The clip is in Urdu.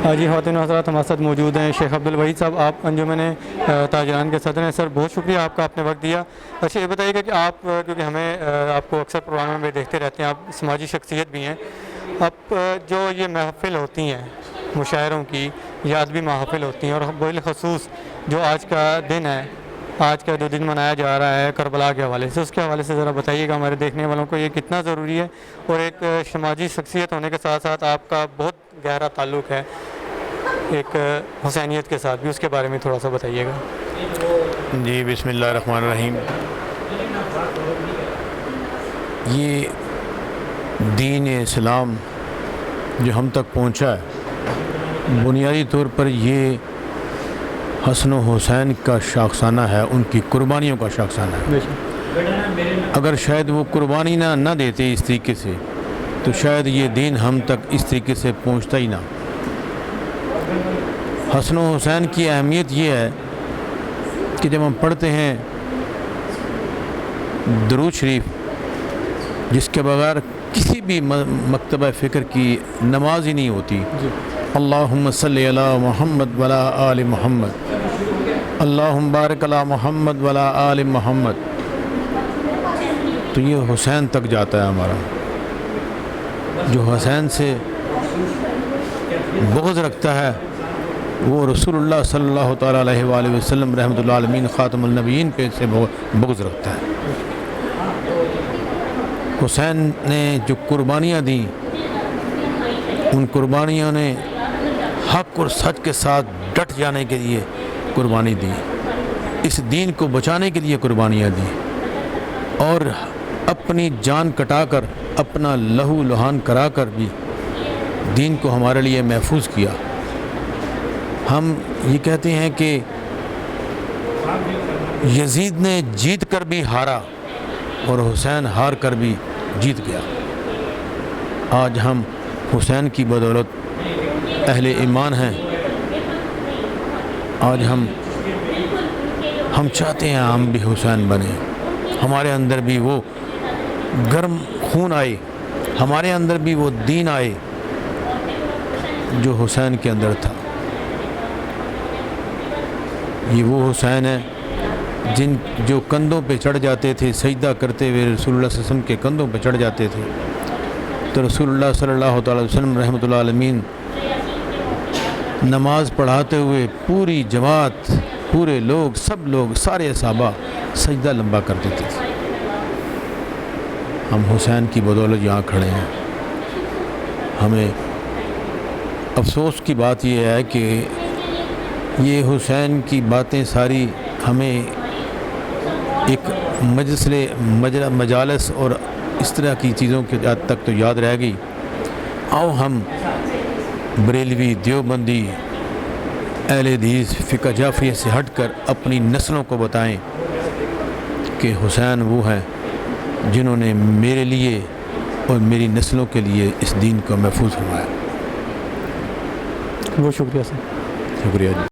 جی خواتین و حضرات، ہمارے ساتھ موجود ہیں شیخ عبدالوحید صاحب، آپ انجمن تاجران کے صدر ہیں۔ سر بہت شکریہ آپ کا، آپ نے وقت دیا۔ اچھا یہ بتائیے گا کہ آپ، کیونکہ ہمیں آپ کو اکثر پروگراموں میں دیکھتے رہتے ہیں، آپ سماجی شخصیت بھی ہیں، اب جو یہ محفل ہوتی ہیں مشاعروں کی یا ادبی محافل ہوتی ہیں، اور بالخصوص جو آج کا دن ہے، آج کا جو دن منایا جا رہا ہے کربلا کے حوالے سے، اس کے حوالے سے ذرا بتائیے گا ہمارے دیکھنے والوں کو یہ کتنا ضروری ہے، اور ایک سماجی شخصیت ہونے کے ساتھ ساتھ آپ کا بہت گہرا تعلق ہے ایک حسینیت کے ساتھ بھی، اس کے بارے میں تھوڑا سا بتائیے گا۔ جی بسم اللہ الرحمن الرحیم۔ یہ دین اسلام جو ہم تک پہنچا ہے، بنیادی طور پر یہ حسن و حسین کا شاخسانہ ہے، ان کی قربانیوں کا شاخسانہ ہے۔ اگر شاید وہ قربانی نہ دیتے اس طریقے سے، تو شاید یہ دین ہم تک اس طریقے سے پہنچتا ہی نہ۔ حسن و حسین کی اہمیت یہ ہے کہ جب ہم پڑھتے ہیں درود شریف، جس کے بغیر کسی بھی مکتبہ فکر کی نماز ہی نہیں ہوتی، اللہم صلی علی محمد وعلی آل محمد، اللہم بارک علی محمد وعلی آل محمد، تو یہ حسین تک جاتا ہے ہمارا۔ جو حسین سے بغض رکھتا ہے وہ رسول اللہ صلی اللہ تعالیٰ علیہ وآلہ وسلم رحمۃ اللہ عالمین خاتم النبیین پہ سے بغض رکھتا ہے۔ حسین نے جو قربانیاں دیں، ان قربانیوں نے حق اور سچ کے ساتھ ڈٹ جانے کے لیے قربانی دی، اس دین کو بچانے کے لیے قربانیاں دیں، اور اپنی جان کٹا کر، اپنا لہو لہان کرا کر بھی دین کو ہمارے لیے محفوظ کیا۔ ہم یہ کہتے ہیں کہ یزید نے جیت کر بھی ہارا اور حسین ہار کر بھی جیت گیا۔ آج ہم حسین کی بدولت اہل ایمان ہیں۔ آج ہم چاہتے ہیں ہم بھی حسین بنیں، ہمارے اندر بھی وہ گرم خون آئے، ہمارے اندر بھی وہ دین آئے جو حسین کے اندر تھا۔ یہ وہ حسین ہے جو کندھوں پہ چڑھ جاتے تھے، سجدہ کرتے ہوئے رسول اللہ صلی اللہ علیہ وسلم کے کندھوں پہ چڑھ جاتے تھے، تو رسول اللہ صلی اللہ تعالیٰ وسلم رحمۃ اللہ عالمین نماز پڑھاتے ہوئے پوری جماعت، پورے لوگ، سب لوگ، سارے صحابہ سجدہ لمبا کر دیتے تھے۔ ہم حسین کی بدولت یہاں کھڑے ہیں۔ ہمیں افسوس کی بات یہ ہے کہ یہ حسین کی باتیں ساری ہمیں ایک مجالس اور اس طرح کی چیزوں کے تک تو یاد رہ گئی۔ آؤ ہم بریلوی، دیوبندی، اہل حدیث، فقہ جعفریہ سے ہٹ کر اپنی نسلوں کو بتائیں کہ حسین وہ ہیں جنہوں نے میرے لیے اور میری نسلوں کے لیے اس دین کو محفوظ فرمایا۔ بہت شکریہ سر۔ شکریہ جی۔